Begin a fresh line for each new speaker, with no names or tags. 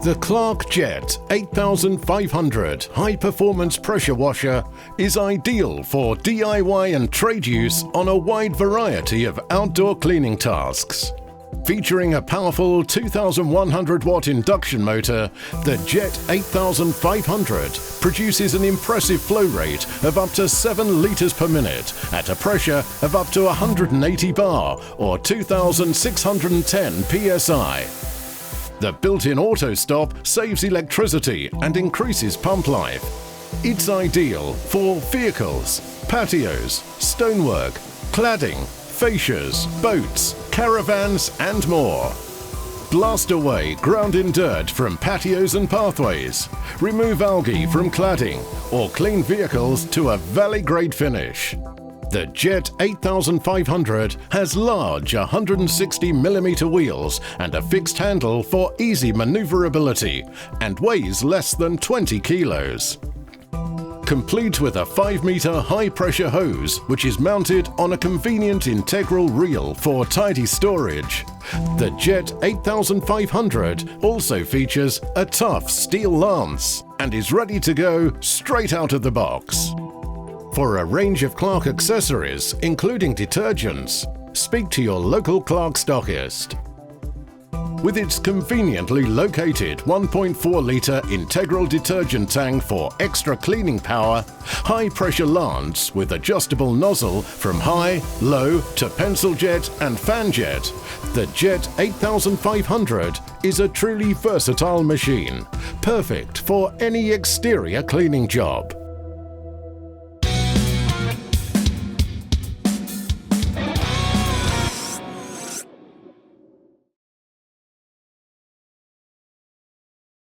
The Clarke JET 8500 high-performance pressure washer is ideal for DIY and trade use on a wide variety of outdoor cleaning tasks. Featuring a powerful 2100-watt induction motor, the JET 8500 produces an impressive flow rate of up to 7 litres per minute at a pressure of up to 180 bar or 2610 psi. The built-in auto stop saves electricity and increases pump life. It's ideal for vehicles, patios, stonework, cladding, fascias, boats, caravans and more. Blast away ground-in dirt from patios and pathways, remove algae from cladding or clean vehicles to a valley-grade finish. The JET 8500 has large 160mm wheels and a fixed handle for easy maneuverability and weighs less than 20 kilos. Complete with a 5-meter high-pressure hose which is mounted on a convenient integral reel for tidy storage. The JET 8500 also features a tough steel lance and is ready to go straight out of the box. For a range of Clarke accessories, including detergents, speak to your local Clarke stockist. With its conveniently located 1.4-litre integral detergent tank for extra cleaning power, high-pressure lance with adjustable nozzle from high, low to pencil jet and fan jet, the JET 8500 is a truly versatile machine, perfect for any exterior cleaning job.